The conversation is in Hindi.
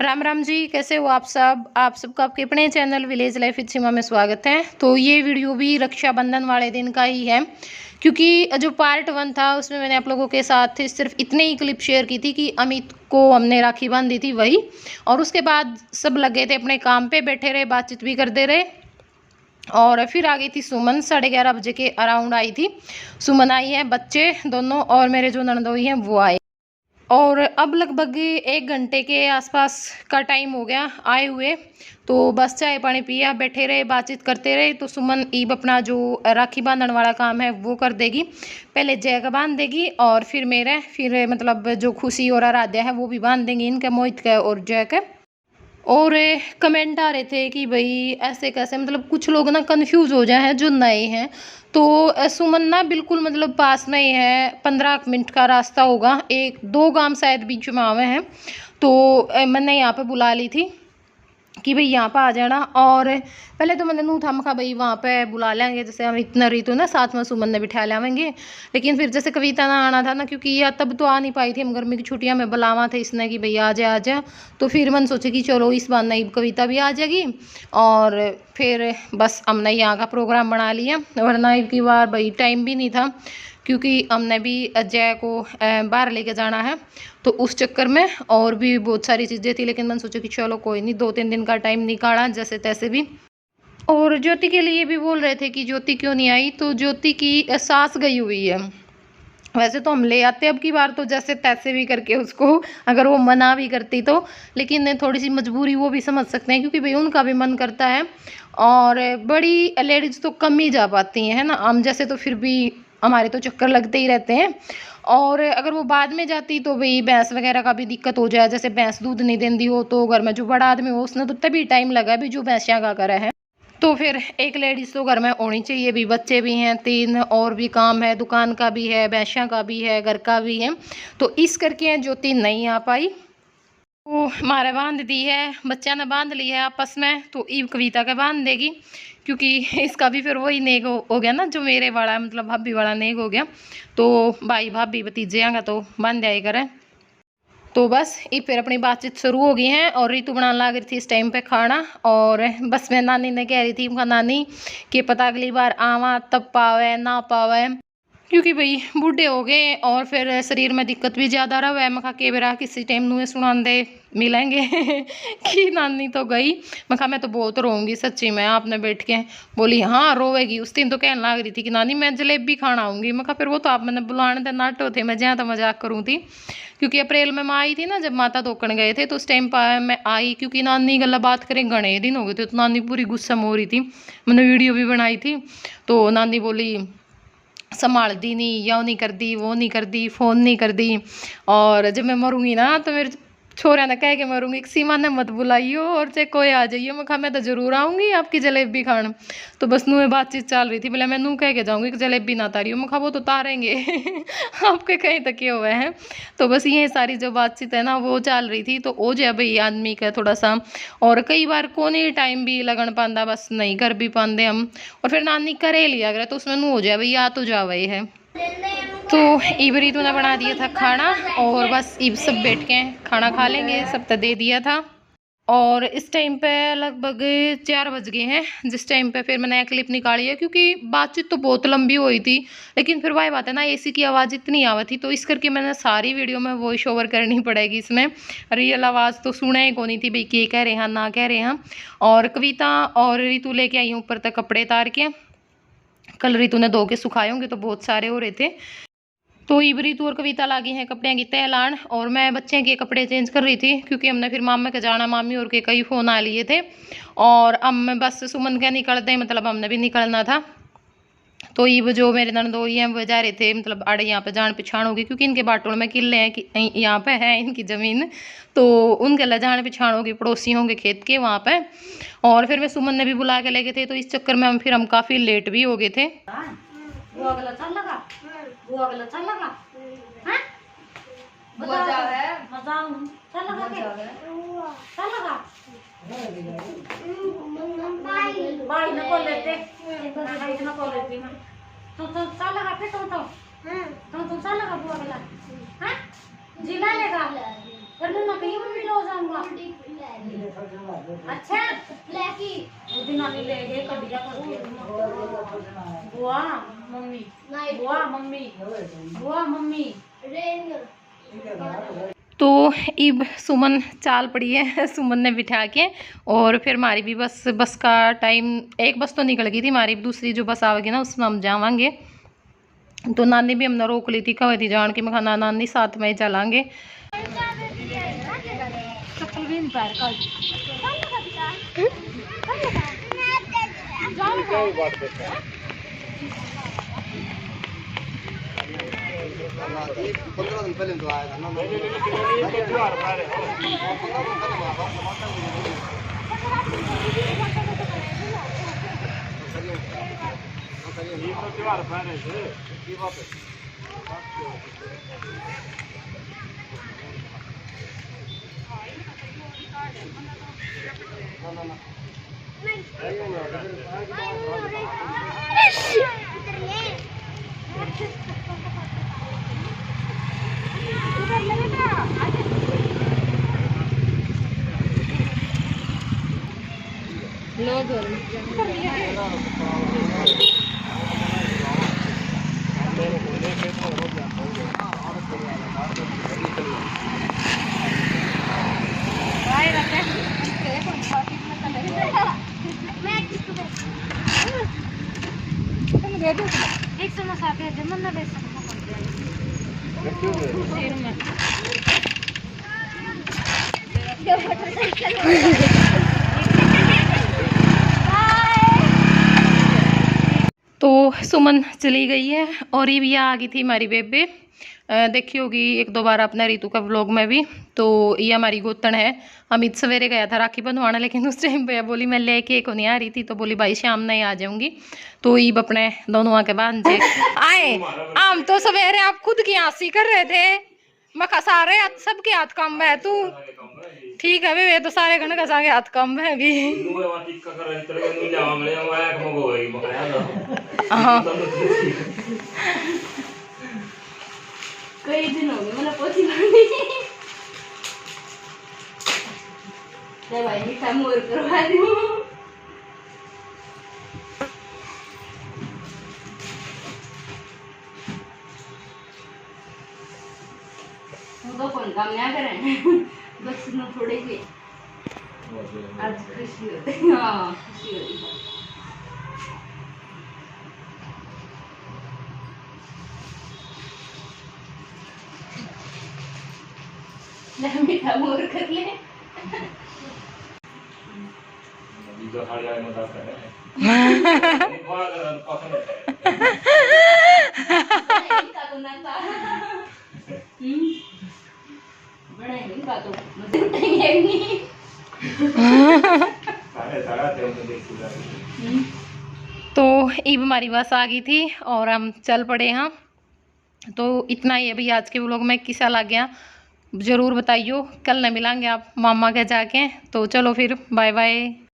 राम राम जी, कैसे हो आप सब। आप सबका आपके अपने चैनल विलेज लाइफ विद सीमा में स्वागत है। तो ये वीडियो भी रक्षाबंधन वाले दिन का ही है, क्योंकि जो पार्ट 1 था उसमें मैंने आप लोगों के साथ सिर्फ इतने ही क्लिप शेयर की थी कि अमित को हमने राखी बांध दी थी वही, और उसके बाद सब लगे थे अपने काम पे, बैठे रहे, बातचीत भी करते रहे। और फिर आ गई थी सुमन, 11:30 बजे के अराउंड आई थी सुमन। आई है, बच्चे दोनों और मेरे जो ननदोई हैं वो आए। और अब लगभग 1 घंटे के आसपास का टाइम हो गया आए हुए। तो बस चाय पानी पिया, बैठे रहे, बातचीत करते रहे। तो सुमन ईब अपना जो राखी बांधने वाला काम है वो कर देगी। पहले जय का बांध देगी और फिर मेरा, फिर मतलब जो खुशी और आराध्या है वो भी बांध देंगी, इनका, मोहित का और जय का। और कमेंट आ रहे थे कि भाई ऐसे कैसे, मतलब कुछ लोग ना कंफ्यूज हो जाए हैं जो नए हैं। तो सुमन ना बिल्कुल मतलब पास में ही है, 15 मिनट का रास्ता होगा, 1-2 गांव शायद बीच में आवे हैं। तो मैंने यहाँ पे बुला ली थी कि भाई यहाँ पर आ जाना। और पहले तो मैंने नू था, मखा भाई वहाँ पे बुला लेंगे, जैसे हम इतना रीतु ना साथ में सुमन ने बिठा लेंगे। लेकिन फिर जैसे कविता ना आना था ना, क्योंकि यह तब तो आ नहीं पाई थी, हम गर्मी की छुट्टियाँ में बुलावा थे इसने कि भाई आ जा आ जा। तो फिर मैंने सोचा कि चलो इस बार नई कविता भी आ जाएगी। और फिर बस हमने यहाँ का प्रोग्राम बना लिया, वरना की बार भाई टाइम भी नहीं था, क्योंकि हमने भी अजय को बाहर लेके जाना है। तो उस चक्कर में और भी बहुत सारी चीज़ें थी, लेकिन मैंने सोचा कि चलो कोई नहीं, 2-3 दिन का टाइम निकाला जैसे तैसे भी। और ज्योति के लिए भी बोल रहे थे कि ज्योति क्यों नहीं आई, तो ज्योति की सास गई हुई है। वैसे तो हम ले आते अब की बार तो जैसे तैसे भी करके उसको, अगर वो मना भी करती तो। लेकिन थोड़ी सी मजबूरी वो भी समझ सकते हैं, क्योंकि भाई उनका भी मन करता है। और बड़ी लेडीज़ तो कम ही जा पाती हैं, है ना। हम जैसे तो फिर भी हमारे तो चक्कर लगते ही रहते हैं। और अगर वो बाद में जाती तो भाई भैंस वगैरह का भी दिक्कत हो जाए, जैसे भैंस दूध नहीं देती हो तो घर में जो बड़ा आदमी हो उसने तो तभी टाइम लगा भी जो भैंसियाँ का करा है। तो फिर एक लेडीज़ तो घर में होनी चाहिए भी, बच्चे भी हैं 3, और भी काम है, दुकान का भी है, भैंसियाँ का भी है, घर का भी है। तो इस करके ज्योति नहीं आ पाई। वो हमारे बांध दी है, बच्चा ने बांध ली है आपस में। तो ईब कविता का बांध देगी, क्योंकि इसका भी फिर वही नेग हो गया ना जो मेरे वाला, मतलब भाभी वाला नेग हो गया। तो भाई भाभी भतीजे आएगा तो बांध जाए करें। तो बस ये फिर अपनी बातचीत शुरू हो गई है। और ऋतु बनाने लग रही थी इस टाइम पे खाना। और बस मैं नानी ने कह रही थी, नानी कि पता अगली बार आवा तब पावे ना पावे, क्योंकि भाई बूढ़े हो गए और फिर शरीर में दिक्कत भी ज़्यादा रहा है। मैं कहा के बेरा किसी टाइम नुए सुनांदे मिलेंगे कि नानी तो गई। मैं कहा मैं तो बहुत रोऊंगी सच्ची में। आपने बैठ के बोली हाँ रोवेगी। उस दिन तो कहने लग रही थी कि नानी मैं जलेबी खाना आऊँगी। मैं कहा फिर वो तो आप मैंने बुलाने थे, नाटो थे, मैं जहाँ तो मजाक करूँ थी। क्योंकि अप्रैल में मैं आई थी ना, जब माता धोकन गए थे, तो उस टाइम पर मैं आई, क्योंकि नानी गला बात करें घने दिन हो गए थे। तो नानी पूरी गुस्सा हो रही थी, मैंने वीडियो भी बनाई थी। तो नानी बोली संभाल दी नहीं, यो नहीं कर दी, वो नहीं कर दी, फ़ोन नहीं कर दी। और जब मैं मरूंगी ना तो मेरे छोरा ने कह के मरूंगी, सीमा ने मत बुलाइयो और चाहे कोई आ जाइए। मैं कहा मैं तो जरूर आऊँगी आपकी जलेबी खान। तो बस नू में बातचीत चल रही थी, बोले मैं नू कह के जाऊँगी कि जलेबी ना तारी हो। मैं कहा वो तो तारेंगे आपके कहीं तक किए हुए हैं। तो बस ये सारी जो बातचीत है ना वो चल रही थी। तो हो जाए भाई आदमी का थोड़ा सा, और कई बार कोने टाइम भी लगन पाता, बस नहीं कर भी पाते हम। और फिर नानी करे लिया अगर तो उसमें नू हो जाए भाई आ तो जावे है। तो इबरी तूने बना दिया था खाना, और बस इब सब बैठ के खाना खा लेंगे, सब तो दे दिया था। और इस टाइम पे लगभग 4 बज गए हैं, जिस टाइम पे फिर मैंने क्लिप निकाली है, क्योंकि बातचीत तो बहुत लंबी हुई थी। लेकिन फिर वही बात है ना, एसी की आवाज़ इतनी आवा थी, तो इस करके मैंने सारी वीडियो में वॉइस ओवर करनी पड़ेगी। इसमें रियल आवाज़ तो सुना ही कौन थी भाई, के कह रहे हैं ना कह रहे हैं। और कविता और ऋतु लेके आई हूँ ऊपर तक कपड़े तार के। कल ऋतु ने धो के सुखाए होंगे तो बहुत सारे हो रहे थे। तो इब ऋतु और कविता लागी हैं कपड़े की तह लान, और मैं बच्चे के कपड़े चेंज कर रही थी, क्योंकि हमने फिर मामा के जाना, मामी और के कई फ़ोन आ लिए थे। और अब मैं बस सुमन के निकलते मतलब हमने भी निकलना था। तो ये जो मेरे ननदोई हैं वो जा रहे थे, मतलब आड़े यहाँ पे जान पहचान होगी, क्योंकि इनके बाटोल में किले हैं कि यहाँ पे है इनकी ज़मीन। तो उनके लिए जान पहचान होगी, पड़ोसी होंगे खेत के वहाँ पे। और फिर मैं सुमन ने भी बुला के ले गए थे, तो इस चक्कर में हम काफ़ी लेट भी हो गए थे। जिला लेगा फिर मैं कहीं भी लो जाऊंगा। अच्छा लेकी वो दिन आने ले गए कटिया कर बुआ मम्मी बुआ मम्मी बुआ मम्मी। तो इब सुमन चाल पड़ी है सुमन ने बिठा के, और फिर हमारी भी बस का टाइम, एक बस तो निकल गई थी हमारी, दूसरी जो बस आवेगी ना उसमें हम जावांगे। तो नानी भी हमने रोक ली थी, कहे थी जान की, मैं कहा नानी साथ में ही चलांगे। तो सुमन चली गई है और ये भी आ गई थी हमारी बेबे। देखी होगी एक दो बार अपना रितु का व्लॉग में भी। तो ये हमारी गोतन है। अमित सवेरे गया था राखी बंधवाना, लेकिन उस टाइम पे बोली मैं लेके को नहीं आ रही थी, तो बोली भाई शाम नहीं आ जाऊंगी। तो ईब अपने दोनों आके बांधे आए। हम तो सवेरे आप खुद की हंसी कर रहे थे, मैं सारे सबके हाथ काम है तू ठीक है वे तो सारे घन घसा के हाथ कम है भी। कई दिन हो गए मतलब पोछी भाई मीठा मोर करवा दूं। तो कौन काम ना करें बस न थोड़े के आज खुशी होती है। हाँ खुशी होती है। मीठा मोर कर ले तो ईब हमारी बस आ गई थी और हम चल पड़े हैं। तो इतना ही है भाई आज के व्लॉग में। कैसा लग गया ज़रूर बताइयो। कल न मिलेंगे आप मामा के जाके। तो चलो फिर बाय बाय।